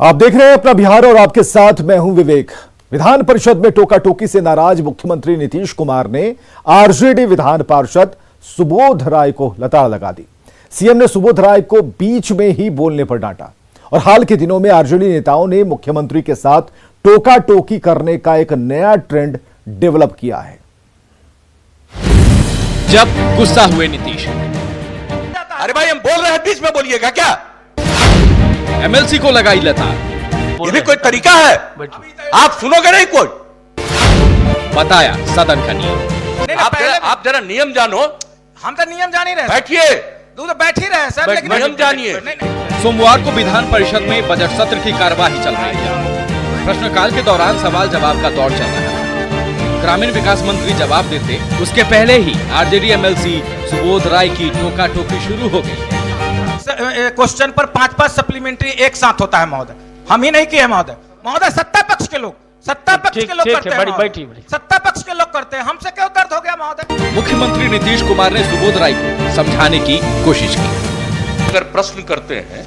आप देख रहे हैं अपना बिहार और आपके साथ मैं हूं विवेक। विधान परिषद में टोका टोकी से नाराज मुख्यमंत्री नीतीश कुमार ने आरजेडी विधान पार्षद सुबोध राय को लताड़ लगा दी। सीएम ने सुबोध राय को बीच में ही बोलने पर डांटा और हाल के दिनों में आरजेडी नेताओं ने मुख्यमंत्री के साथ टोका टोकी करने का एक नया ट्रेंड डेवलप किया है। जब गुस्सा हुए नीतीश, अरे भाई हम बोल रहे हैं, बीच में बोलिएगा क्या? एमएलसी को लगाई लताड़। ये भी कोई तरीका है? आप सुनोगे नहीं कोई? बताया सदन का नियम। आप जरा नियम जानो। हम तो नियम जान ही रहे। बैठिए, तू तो बैठ ही रहे सर, लेकिन नियम जानिए। सोमवार को विधान परिषद में बजट सत्र की कार्यवाही चल रही है। प्रश्नकाल के दौरान सवाल जवाब का दौर चल रहा है। ग्रामीण विकास मंत्री जवाब देते उसके पहले ही आरजेडी एमएलसी सुबोध राय की टोका टोकी शुरू हो गई। क्वेश्चन पर 5-5 सप्लीमेंट्री एक साथ होता है महोदय। हम ही नहीं किए महोदय। महोदय सत्ता पक्ष के लोग करते हैं। सत्ता पक्ष के लोग करते हैं, हमसे क्यों दर्द हो गया महोदय? मुख्यमंत्री नीतीश कुमार ने सुबोध राय को समझाने की कोशिश की। अगर प्रश्न करते हैं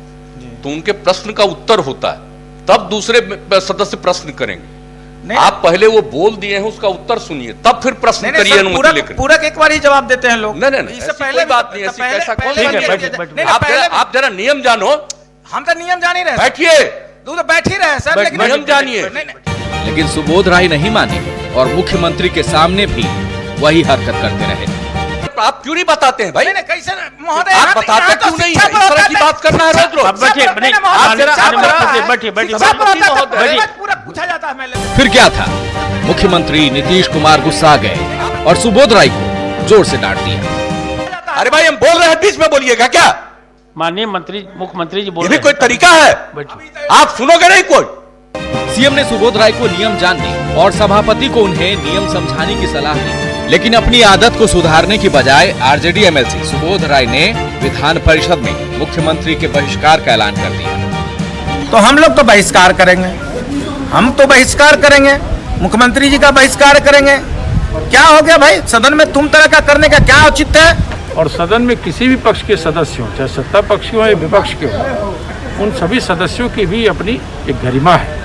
तो उनके प्रश्न का उत्तर होता है, तब दूसरे सदस्य प्रश्न करेंगे। आप पहले वो बोल दिए हैं, उसका उत्तर सुनिए, तब फिर प्रश्न करिए। पूरक एक बार ही जवाब देते हैं लोग। नहीं, इससे पहले बात नहीं है। आप जरा नियम जानो। हम तो नियम जान ही रहे। बैठिए, तू तो बैठ ही रहे सर, लेकिन नियम जानिए। लेकिन सुबोध राय नहीं माने और मुख्यमंत्री के सामने भी वही हरकत करते रहे। आप क्यों नहीं बताते हैं भाई? नहीं, कैसे महोदय? आप बताते क्यों नहीं है? इस तरह की बात करना है रोज पूरा पूछा जाता है। फिर क्या था? मुख्यमंत्री नीतीश कुमार गुस्सा गए और सुबोध राय को जोर से डांट दिया। अरे भाई हम बोल रहे हैं, बीच में बोलिएगा क्या? माननीय मुख्यमंत्री जी बोल ये रहे भी कोई तरीका है? आप सुनोगे नहीं कोई? सीएम ने सुबोध राय को नियम जानने और सभापति को उन्हें नियम समझाने की सलाह दी, लेकिन अपनी आदत को सुधारने की बजाय आरजेडी एमएलसी सुबोध राय ने विधान परिषद में मुख्यमंत्री के बहिष्कार का ऐलान कर दिया। तो हम लोग तो बहिष्कार करेंगे, हम तो बहिष्कार करेंगे, मुख्यमंत्री जी का बहिष्कार करेंगे। क्या हो गया भाई? सदन में तुम तरह का करने का क्या औचित्य है? और सदन में किसी भी पक्ष के सदस्य हो, चाहे सत्ता पक्ष हो या विपक्ष के हो, उन सभी सदस्यों की भी अपनी एक गरिमा है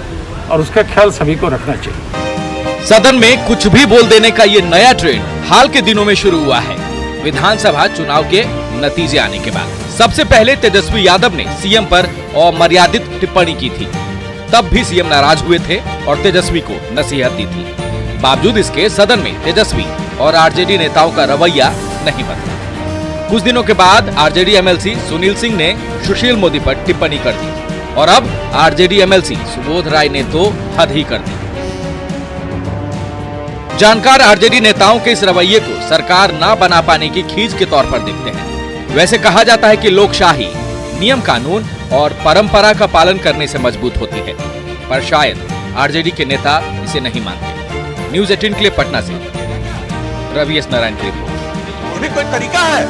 और उसका ख्याल सभी को रखना चाहिए। सदन में कुछ भी बोल देने का ये नया ट्रेंड हाल के दिनों में शुरू हुआ है। विधानसभा चुनाव के नतीजे आने के बाद सबसे पहले तेजस्वी यादव ने सीएम पर अमर्यादित टिप्पणी की थी। तब भी सीएम नाराज हुए थे और तेजस्वी को नसीहत दी थी। बावजूद इसके सदन में तेजस्वी और आरजेडी नेताओं का रवैया नहीं बदला। कुछ दिनों के बाद आरजेडी एमएलसी सुनील सिंह ने सुशील मोदी पर टिप्पणी कर दी और अब आरजेडी एमएलसी सुबोध राय ने तो हद ही कर दी। जानकार आरजेडी नेताओं के इस रवैये को सरकार ना बना पाने की खींच के तौर पर देखते हैं। वैसे कहा जाता है कि लोकशाही नियम कानून और परंपरा का पालन करने से मजबूत होती है, पर शायद आरजेडी के नेता इसे नहीं मानते। न्यूज़ 18 के लिए पटना से रवि एस नारायण की रिपोर्ट। ये भी कोई तरीका है?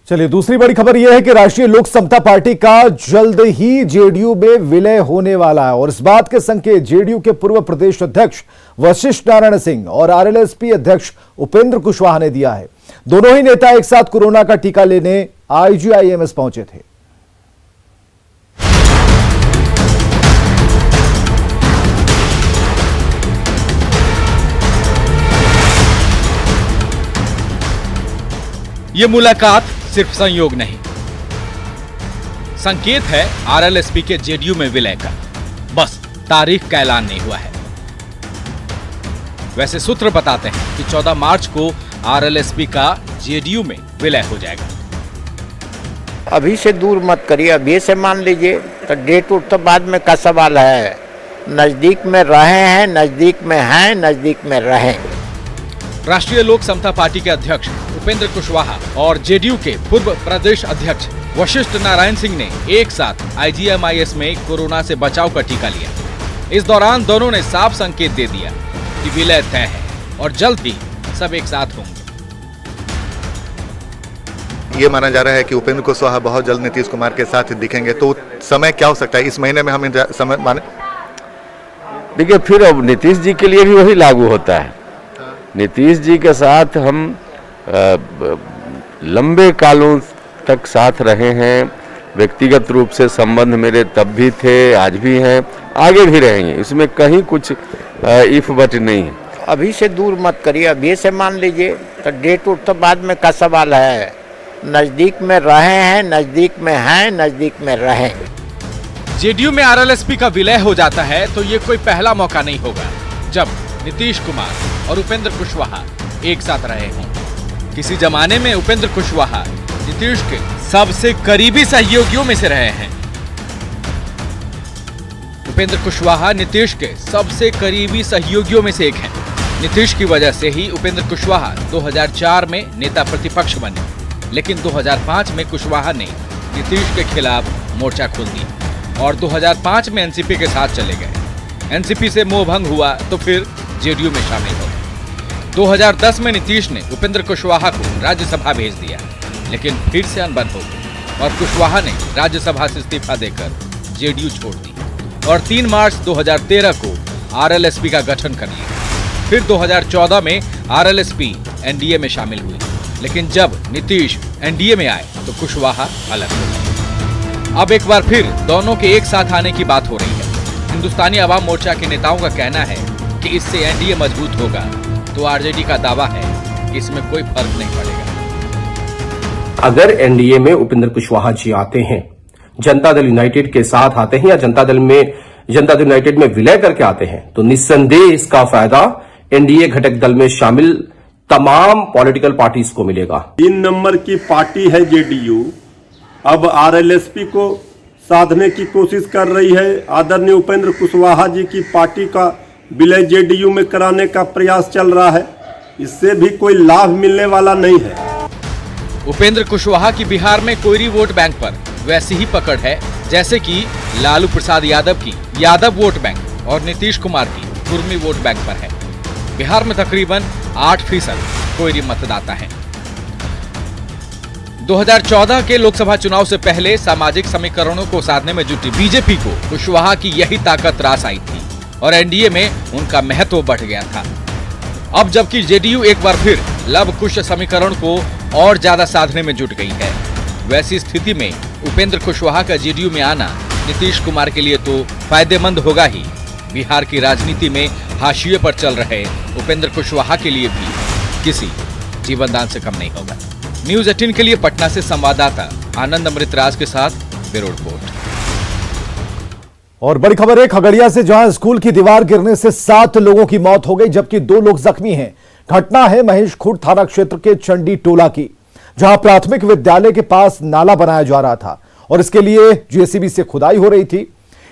चलिए दूसरी बड़ी खबर यह है कि राष्ट्रीय लोक समता पार्टी का जल्द ही जेडीयू में विलय होने वाला है और इस बात के संकेत जेडीयू के पूर्व प्रदेश अध्यक्ष वशिष्ठ नारायण सिंह और आरएलएसपी अध्यक्ष उपेंद्र कुशवाहा ने दिया है। दोनों ही नेता एक साथ कोरोना का टीका लेने आईजीआईएमएस पहुंचे थे। ये मुलाकात सिर्फ संयोग नहीं, संकेत है आरएलएसपी के जेडीयू में विलय का। बस तारीख का ऐलान नहीं हुआ है। वैसे सूत्र बताते हैं कि 14 मार्च को आरएलएसपी का जेडीयू में विलय हो जाएगा। अभी से दूर मत करिए, अभी से मान लीजिए तो डेट उठ तो बाद में का सवाल है। नजदीक में रहे हैं, नजदीक में हैं, नजदीक में रहें। राष्ट्रीय लोक समता पार्टी के अध्यक्ष उपेंद्र कुशवाहा और जेडीयू के पूर्व प्रदेश अध्यक्ष वशिष्ठ नारायण सिंह ने एक साथ आईजीएमआईएस में कोरोना से बचाव का टीका लिया। इस दौरान दोनों ने साफ संकेत दे दिया कि विलय तय है और जल्द ही सब एक साथ होंगे। ये माना जा रहा है कि उपेंद्र कुशवाहा बहुत जल्द नीतीश कुमार के साथ दिखेंगे, तो समय क्या हो सकता है? इस महीने में हम समय माने? देखिए, फिर अब नीतीश जी के लिए भी वही लागू होता है। नीतीश जी के साथ हम लंबे कालों तक साथ रहे हैं, व्यक्तिगत रूप से संबंध मेरे तब भी थे, आज भी हैं, आगे भी रहेंगे। इसमें कहीं कुछ इफ बट नहीं है। अभी से दूर मत करिए, अभी से मान लीजिए तो डेट उठ तो बाद में का सवाल है। नज़दीक में रहे हैं, नज़दीक में हैं, नज़दीक में रहें। जेडीयू में आरएलएसपी का विलय हो जाता है तो ये कोई पहला मौका नहीं होगा जब नीतीश कुमार और उपेंद्र कुशवाहा एक साथ रहे हों। किसी जमाने में उपेंद्र कुशवाहा नीतीश के सबसे करीबी सहयोगियों में से रहे हैं। उपेंद्र कुशवाहा नीतीश के सबसे करीबी सहयोगियों में से एक हैं। नीतीश की वजह से ही उपेंद्र कुशवाहा 2004 में नेता प्रतिपक्ष बने, लेकिन 2005 में कुशवाहा ने नीतीश के खिलाफ मोर्चा खोल दिया और 2005 में एनसीपी के साथ चले गए। एनसीपी से मोहभंग हुआ तो फिर जेडीयू में शामिल हो गए। 2010 में नीतीश ने उपेंद्र कुशवाहा को राज्यसभा भेज दिया, लेकिन फिर से अनबन हो गई और कुशवाहा ने राज्यसभा से इस्तीफा देकर जेडीयू छोड़ दी और 3 मार्च 2013 को आरएलएसपी का गठन कर लिया। फिर 2014 में आरएलएसपी एनडीए में शामिल हुई, लेकिन जब नीतीश एनडीए में आए तो कुशवाहा अलग हो गए। अब एक बार फिर दोनों के एक साथ आने की बात हो रही है। हिंदुस्तानी अवाम मोर्चा के नेताओं का कहना है कि इससे एनडीए मजबूत होगा, तो आरजेडी का दावा है कि इसमें कोई फर्क नहीं पड़ेगा। अगर एनडीए में उपेंद्र कुशवाहा जी आते हैं, जनता दल यूनाइटेड के साथ आते हैं या जनता दल यूनाइटेड में विलय करके आते हैं, तो निस्संदेह इसका फायदा एनडीए घटक दल में शामिल तमाम पॉलिटिकल पार्टीज को मिलेगा। 3 नंबर की पार्टी है जेडीयू, अब आरएलएसपी को साधने की कोशिश कर रही है। आदरणीय उपेंद्र कुशवाहा जी की पार्टी का विलय जेडीयू में कराने का प्रयास चल रहा है। इससे भी कोई लाभ मिलने वाला नहीं है। उपेंद्र कुशवाहा की बिहार में कोयरी वोट बैंक पर वैसी ही पकड़ है जैसे कि लालू प्रसाद यादव की यादव वोट बैंक और नीतीश कुमार की कुर्मी वोट बैंक पर है। बिहार में तकरीबन 8% कोयरी मतदाता हैं। 2014 के लोकसभा चुनाव से पहले सामाजिक समीकरणों को साधने में जुटी बीजेपी को कुशवाहा की यही ताकत रास आई थी और एनडीए में उनका महत्व बढ़ गया था। अब जबकि जेडीयू एक बार फिर लव कुश समीकरण को और ज्यादा साधने में जुट गई है, वैसी स्थिति में उपेंद्र कुशवाहा का जेडीयू में आना नीतीश कुमार के लिए तो फायदेमंद होगा ही, बिहार की राजनीति में हाशिए पर चल रहे उपेंद्र कुशवाहा के लिए भी किसी जीवनदान से कम नहीं होगा। न्यूज 18 के लिए पटना से संवाददाता आनंद अमृतराज के साथ ब्यूरो रिपोर्ट। और बड़ी खबर है खगड़िया से, जहां स्कूल की दीवार गिरने से 7 लोगों की मौत हो गई जबकि 2 लोग जख्मी हैं। घटना है महेश खुर्द थाना क्षेत्र के चंडी टोला की, जहां प्राथमिक विद्यालय के पास नाला बनाया जा रहा था और इसके लिए जेसीबी से खुदाई हो रही थी।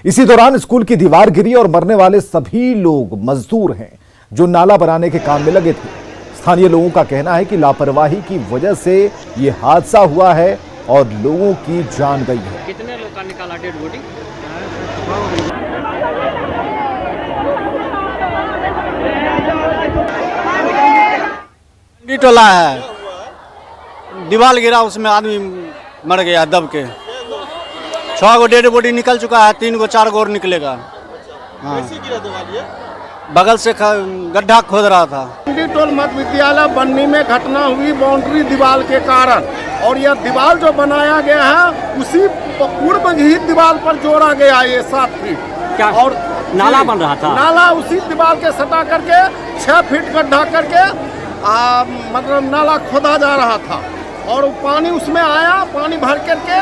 इसी दौरान स्कूल की दीवार गिरी और मरने वाले सभी लोग मजदूर हैं जो नाला बनाने के काम में लगे थे। स्थानीय लोगों का कहना है कि लापरवाही की वजह से यह हादसा हुआ है और लोगों की जान गई है। कितने लोग का निकाला डेड बॉडी? टोला है, दीवार गिरा, उसमें आदमी मर गया दब के। 6 गो डेड बॉडी निकल चुका है, 3 गो 4 गो और निकलेगा। हाँ। बगल से गड्ढा खोद रहा था। टोल मध्य विद्यालय बनने में घटना हुई बाउंड्री दीवार के कारण, और यह दीवार जो बनाया गया है उसी पूर्व ही दीवार पर जोड़ा गया ये 7 फीट क्या और नाला बन रहा था। नाला उसी दीवार के सटा करके 6 फीट गड्ढा करके मतलब नाला खोदा जा रहा था और पानी उसमें आया, पानी भर करके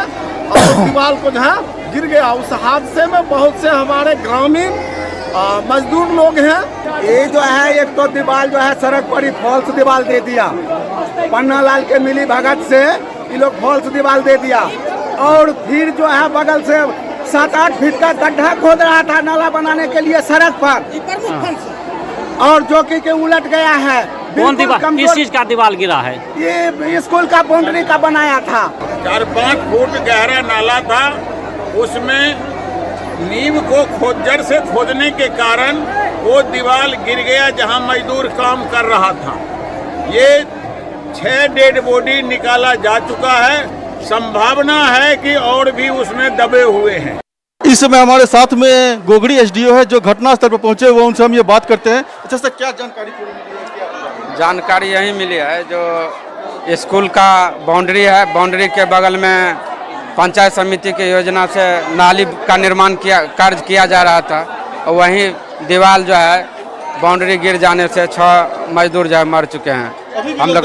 और दीवार को जो है गिर गया। उस हादसे में बहुत से हमारे ग्रामीण मजदूर लोग हैं। ये जो है एक तो दीवार जो है सड़क पर ही फॉल्स दीवार दे दिया, पन्ना लाल के मिली भगत से ये लोग फॉल्स दीवार दे दिया और फिर जो है बगल से 7-8 फीट का गड्ढा खोद रहा था नाला बनाने के लिए सड़क पर, और जो कि उलट गया है। कौन दीवार, किस चीज का दीवार गिरा है? ये स्कूल का बाउंड्री का बनाया था। 4-5 फुट गहरा नाला था, उसमें नींव को खोदजड़ से खोदने के कारण वो दीवार गिर गया जहां मजदूर काम कर रहा था। ये 6 डेड बॉडी निकाला जा चुका है, संभावना है कि और भी उसमें दबे हुए हैं। इस समय हमारे साथ में गोगड़ी एसडीओ है जो घटनास्थल पर पहुंचे हुए, उनसे हम ये बात करते हैं। अच्छा सर, क्या जानकारी मिली है? जानकारी यही मिली है जो स्कूल का बाउंड्री है, बाउंड्री के बगल में पंचायत समिति की योजना से नाली का निर्माण कार्य किया जा रहा था और वहीं दीवार जो है बाउंड्री गिर जाने से 6 मजदूर जो है मर चुके हैं। हम लोग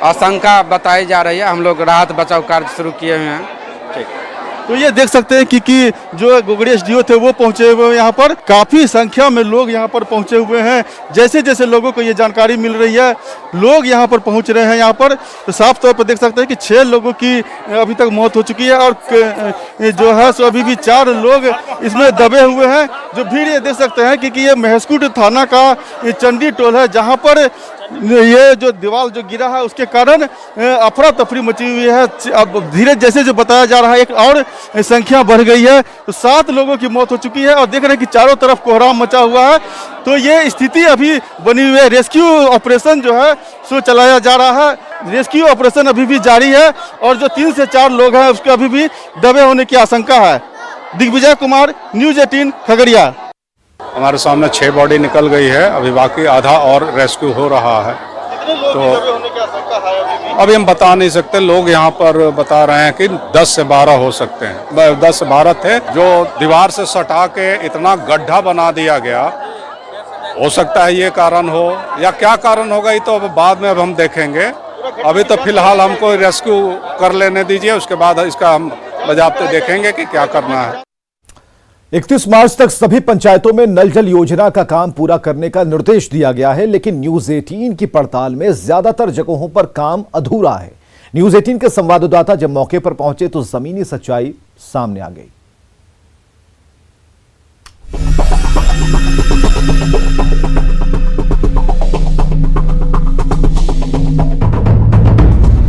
आशंका बताई जा रही है, हम लोग राहत बचाव कार्य शुरू किए हुए हैं। तो ये देख सकते हैं कि जो गोगड़ी एसडीओ थे वो पहुंचे हुए हैं यहाँ पर, काफ़ी संख्या में लोग यहाँ पर पहुंचे हुए हैं। जैसे जैसे लोगों को ये जानकारी मिल रही है लोग यहाँ पर पहुंच रहे हैं। यहाँ पर तो साफ तौर पर देख सकते हैं कि 6 लोगों की अभी तक मौत हो चुकी है और जो है सो अभी भी 4 लोग इसमें दबे हुए हैं। जो भीड़ ये देख सकते हैं कि ये महसकूट थाना का ये चंडी टोल है, जहाँ पर ये जो दीवार जो गिरा है उसके कारण अफरा तफरी मची हुई है। अब धीरे जैसे जो बताया जा रहा है एक और संख्या बढ़ गई है, तो 7 लोगों की मौत हो चुकी है और देख रहे हैं कि चारों तरफ कोहराम मचा हुआ है। तो ये स्थिति अभी बनी हुई है। रेस्क्यू ऑपरेशन जो है सो चलाया जा रहा है। रेस्क्यू ऑपरेशन अभी भी जारी है और जो 3 से 4 लोग हैं उसके अभी भी दबे होने की आशंका है। दिग्विजय कुमार, न्यूज़ 18 खगड़िया। हमारे सामने 6 बॉडी निकल गई है, अभी बाकी आधा और रेस्क्यू हो रहा है। तो अभी हम बता नहीं सकते, लोग यहाँ पर बता रहे हैं कि 10 से 12 हो सकते हैं। 10 से 12 थे। जो दीवार से सटा के इतना गड्ढा बना दिया गया, हो सकता है ये कारण हो या क्या कारण होगा ये तो अब बाद में अब हम देखेंगे। अभी तो फिलहाल हमको रेस्क्यू कर लेने दीजिए, उसके बाद इसका हम बजाबते देखेंगे कि क्या करना है। 31 मार्च तक सभी पंचायतों में नल जल योजना का काम पूरा करने का निर्देश दिया गया है, लेकिन न्यूज 18 की पड़ताल में ज्यादातर जगहों पर काम अधूरा है। न्यूज 18 के संवाददाता जब मौके पर पहुंचे तो जमीनी सच्चाई सामने आ गई।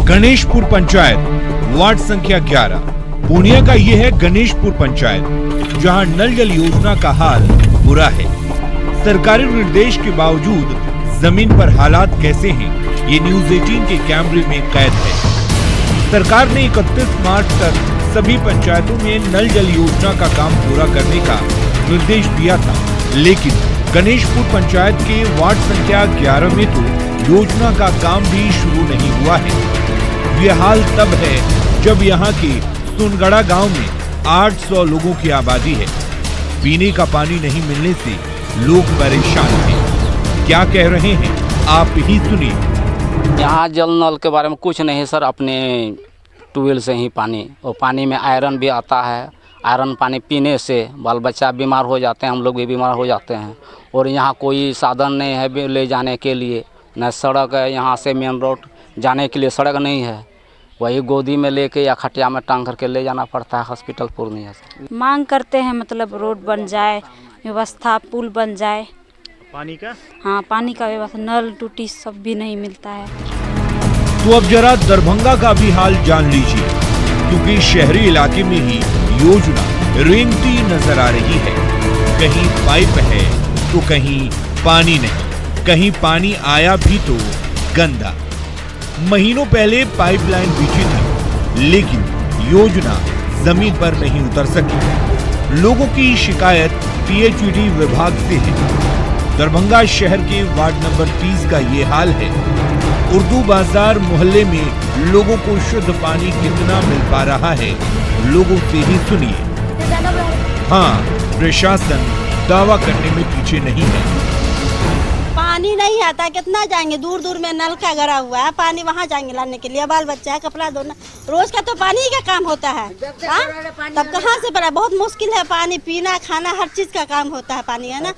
गणेशपुर पंचायत वार्ड संख्या 11 पूर्णिया का ये है गणेशपुर पंचायत, जहां नल जल योजना का हाल बुरा है। सरकारी निर्देश के बावजूद जमीन पर हालात कैसे हैं, ये न्यूज 18 के कैमरे में कैद है। सरकार ने 31 मार्च तक सभी पंचायतों में नल जल योजना का काम पूरा करने का निर्देश दिया था, लेकिन गणेशपुर पंचायत के वार्ड संख्या 11 में तो योजना का काम भी शुरू नहीं हुआ है। ये हाल तब है जब यहाँ के सुनगढ़ा गांव में 800 लोगों की आबादी है। पीने का पानी नहीं मिलने से लोग परेशान हैं। क्या कह रहे हैं आप ही सुनिए। यहाँ जल नल के बारे में कुछ नहीं सर, अपने ट्यूबवेल से ही पानी, और पानी में आयरन भी आता है। आयरन पानी पीने से बाल बच्चा बीमार हो जाते हैं, हम लोग भी बीमार हो जाते हैं। और यहाँ कोई साधन नहीं है ले जाने के लिए, न सड़क है, यहाँ से मेन रोड जाने के लिए सड़क नहीं है। वही गोदी में लेके या खटिया में टांग करके ले जाना पड़ता है हॉस्पिटल पूर्णिया से। मांग करते हैं मतलब रोड बन जाए, व्यवस्था पुल बन जाए। पानी का? हाँ, पानी का व्यवस्था, नल टूटी सब भी नहीं मिलता है। तो अब जरा दरभंगा का भी हाल जान लीजिए, क्योंकि शहरी इलाके में ही योजना रेंगती नजर आ रही है। कहीं पाइप है तो कहीं पानी नहीं, कहीं पानी आया भी तो गंदा। महीनों पहले पाइपलाइन बिछी थी, लेकिन योजना जमीन पर नहीं उतर सकी। लोगों की शिकायत पीएचईडी विभाग से है। दरभंगा शहर के वार्ड नंबर 30 का ये हाल है। उर्दू बाजार मोहल्ले में लोगों को शुद्ध पानी कितना मिल पा रहा है, लोगों से ही सुनिए। हाँ, प्रशासन दावा करने में पीछे नहीं है। पानी नहीं आता, कितना जाएंगे, दूर दूर में नल का गड़ा हुआ है, पानी वहाँ जाएंगे लाने के लिए, बाल बच्चा है, कपड़ा धोना, रोज का तो पानी ही का काम होता है। तब कहाँ से बड़ा, बहुत मुश्किल है। पानी पीना, खाना, हर चीज का काम होता है पानी, है ना।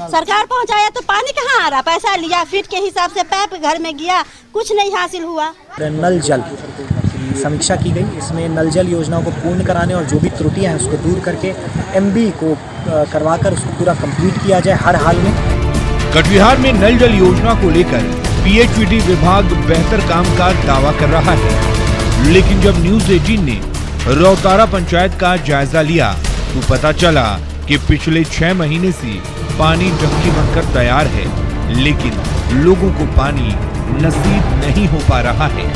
सरकार पहुँचाया तो पानी कहाँ आ रहा, पैसा लिया, फीट के हिसाब से पाइप घर में गया, कुछ नहीं हासिल हुआ। नल जल की समीक्षा की गई, इसमें नल जल योजनाओं को पूर्ण कराने और जो भी त्रुटियां हैं उसको दूर करके एमबी को करवाकर उसको पूरा कंप्लीट किया जाए हर हाल में। कटिहार में नल जल योजना को लेकर पीएचईडी विभाग बेहतर काम का दावा कर रहा है, लेकिन जब न्यूज 18 ने रौतारा पंचायत का जायजा लिया तो पता चला कि पिछले 6 महीने से पानी टंकी बनकर तैयार है, लेकिन लोगों को पानी नसीब नहीं हो पा रहा है।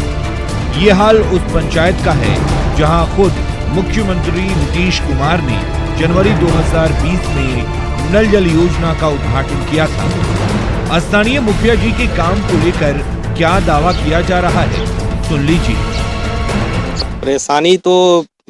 ये हाल उस पंचायत का है जहां खुद मुख्यमंत्री नीतीश कुमार ने जनवरी 2020 में नल जल योजना का उद्घाटन किया था। स्थानीय मुखिया जी के काम को लेकर क्या दावा किया जा रहा है, सुन लीजिए। परेशानी तो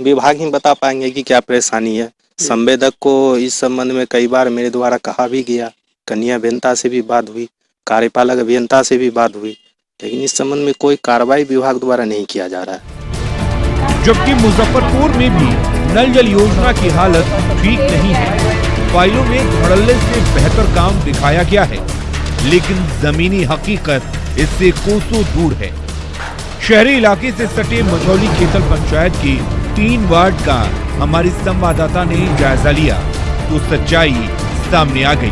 विभाग ही बता पाएंगे कि क्या परेशानी है। संवेदक को इस संबंध में कई बार मेरे द्वारा कहा भी गया, कन्या अभियंता से भी बात हुई, कार्यपालक अभियंता से भी बात हुई, लेकिन इस संबंध में कोई कार्रवाई विभाग द्वारा नहीं किया जा रहा है। जबकि मुजफ्फरपुर में भी नल जल योजना की हालत ठीक नहीं है। फाइलों में धड़ल्ले से बेहतर काम दिखाया गया है, लेकिन जमीनी हकीकत इससे कोसों दूर है। शहरी इलाके से सटे मझौली खेतल पंचायत की 3 वार्ड का हमारी संवाददाता ने जायजा लिया तो सच्चाई सामने आ गई।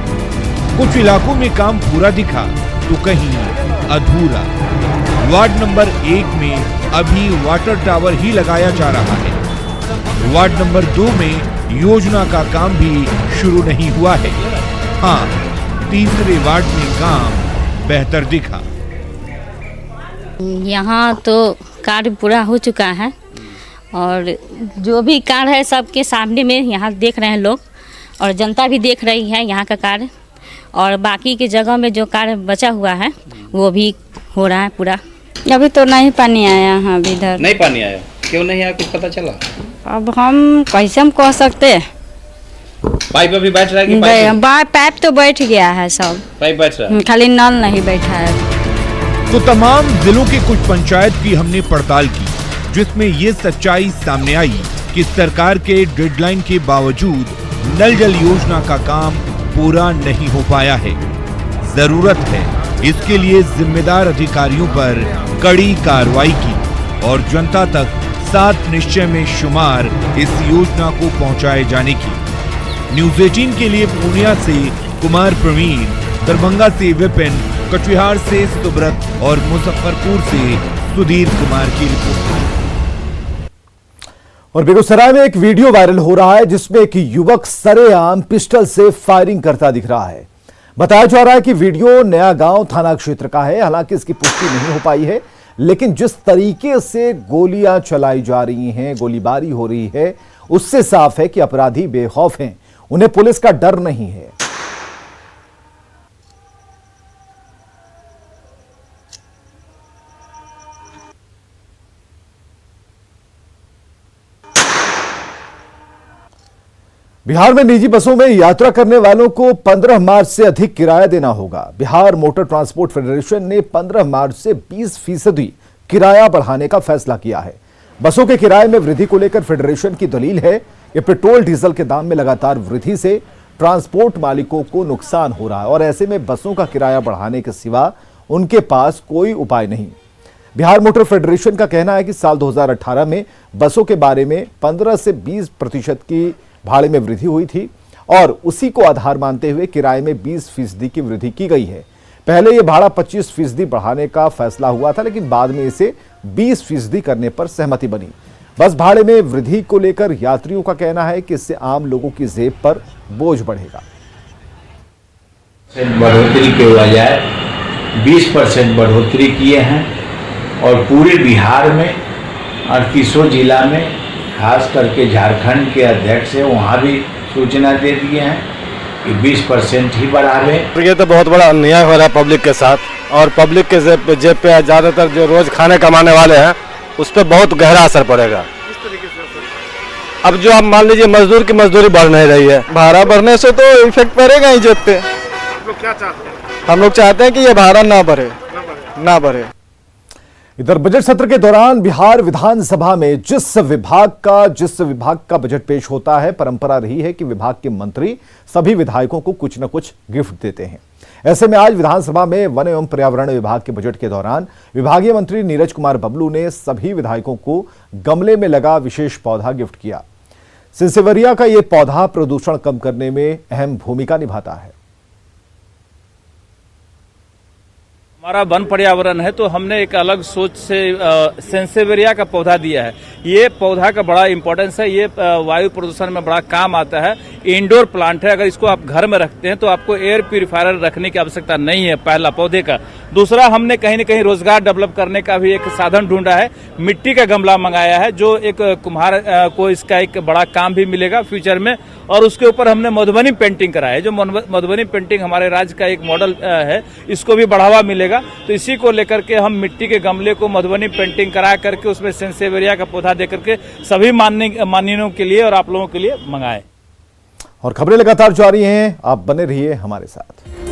कुछ इलाकों में काम पूरा दिखा तो कहीं अधूरा। वार्ड नंबर 1 में अभी वाटर टावर ही लगाया जा रहा है। वार्ड नंबर 2 में योजना का काम भी शुरू नहीं हुआ है। हाँ, तीसरे वार्ड में काम बेहतर दिखा। यहाँ तो कार्य पूरा हो चुका है और जो भी कार्य है सबके सामने में यहाँ देख रहे हैं लोग, और जनता भी देख रही है यहाँ का कार्य, और बाकी की जगह में जो कार्य बचा हुआ है वो भी हो रहा है पूरा। अभी तो नहीं पानी आया है अभी इधर। नहीं पानी आया, क्यों नहीं आया कुछ पता चला? अब हम कैसे हम कह सकते हैं। पाइप अभी बैठ रहा है कि पाइप तो बैठ गया है, सब पाइप बैठ रहा है, खाली नल नहीं बैठा है। तो तमाम जिलों के कुछ पंचायत की हमने पड़ताल की, जिसमें ये सच्चाई सामने आई कि सरकार के डेडलाइन के बावजूद नल जल योजना का काम पूरा नहीं हो पाया है। जरूरत है इसके लिए जिम्मेदार अधिकारियों पर कड़ी कार्रवाई की और जनता तक 7 निश्चय में शुमार इस योजना को पहुंचाए जाने की। न्यूज़ 18 के लिए पूर्णिया से कुमार प्रवीण, दरभंगा से विपिन, कटिहार से सुब्रत और मुजफ्फरपुर से सुधीर कुमार की रिपोर्ट। और बेगूसराय में एक वीडियो वायरल हो रहा है जिसमें एक युवक सरेआम पिस्टल से फायरिंग करता दिख रहा है। बताया जा रहा है कि वीडियो नया गांव थाना क्षेत्र का है। हालांकि इसकी पुष्टि नहीं हो पाई है, लेकिन जिस तरीके से गोलियां चलाई जा रही हैं, गोलीबारी हो रही है, उससे साफ है कि अपराधी बेखौफ हैं, उन्हें पुलिस का डर नहीं है। बिहार में निजी बसों में यात्रा करने वालों को 15 मार्च से अधिक किराया देना होगा। बिहार मोटर ट्रांसपोर्ट फेडरेशन ने 15 मार्च से 20% किराया बढ़ाने का फैसला किया है। बसों के किराए में वृद्धि को लेकर फेडरेशन की दलील है कि पेट्रोल डीजल के दाम में लगातार वृद्धि से ट्रांसपोर्ट मालिकों को नुकसान हो रहा है और ऐसे में बसों का किराया बढ़ाने के सिवा उनके पास कोई उपाय नहीं। बिहार मोटर फेडरेशन का कहना है कि साल 2018 में बसों के बारे में 15 से 20% की भाड़े में वृद्धि हुई थी और उसी को आधार मानते हुए किराए में 20% की वृद्धि की गई है। पहले यह भाड़ा 25% बढ़ाने का फैसला हुआ था, लेकिन बाद में इसे 20% करने पर सहमति बनी। बस भाड़े में वृद्धि को लेकर यात्रियों का कहना है कि इससे आम लोगों की जेब पर बोझ बढ़ेगा। बढ़ोतरी के बजाय 20% बढ़ोतरी किए हैं और पूरे बिहार में 38 जिला में, खास करके झारखंड के अध्यक्ष है वहाँ भी सूचना दे दिए हैं कि 20% ही बढ़ावे। ये तो बहुत बड़ा अन्याय हो रहा है पब्लिक के साथ, और पब्लिक के जेब पे ज़्यादातर जो रोज खाने कमाने वाले हैं उस पर बहुत गहरा असर पड़ेगा। अब जो आप मान लीजिए मजदूर की मजदूरी बढ़ नहीं रही है, भाड़ा बढ़ने से तो इफेक्ट पड़ेगा ही जेब पे। क्या चाहते हैं? हम लोग चाहते हैं कि ये भाड़ा ना बढ़े। इधर बजट सत्र के दौरान बिहार विधानसभा में जिस विभाग का बजट पेश होता है, परंपरा रही है कि विभाग के मंत्री सभी विधायकों को कुछ न कुछ गिफ्ट देते हैं। ऐसे में आज विधानसभा में वन एवं पर्यावरण विभाग के बजट के दौरान विभागीय मंत्री नीरज कुमार बबलू ने सभी विधायकों को गमले में लगा विशेष पौधा गिफ्ट किया। सिंसेवरिया का यह पौधा प्रदूषण कम करने में अहम भूमिका निभाता है। हमारा वन पर्यावरण है तो हमने एक अलग सोच से सेंसेवेरिया का पौधा दिया है। ये पौधा का बड़ा इंपॉर्टेंस है, ये वायु प्रदूषण में बड़ा काम आता है। इंडोर प्लांट है, अगर इसको आप घर में रखते हैं तो आपको एयर प्यूरिफायर रखने की आवश्यकता नहीं है। पहला पौधे का दूसरा, हमने कहीं न कहीं रोजगार डेवलप करने का भी एक साधन ढूंढा है। मिट्टी का गमला मंगाया है, जो एक कुम्हार को इसका एक बड़ा काम भी मिलेगा फ्यूचर में। और उसके ऊपर हमने मधुबनी पेंटिंग कराया है, जो मधुबनी पेंटिंग हमारे राज्य का एक मॉडल है, इसको भी बढ़ावा मिलेगा। तो इसी को लेकर के हम मिट्टी के गमले को मधुबनी पेंटिंग करा करके उसमें सेंसेवेरिया का पौधा दे करके सभी माननीयों के लिए और आप लोगों के लिए मंगाए। और खबरें लगातार जारी हैं, आप बने रहिए हमारे साथ।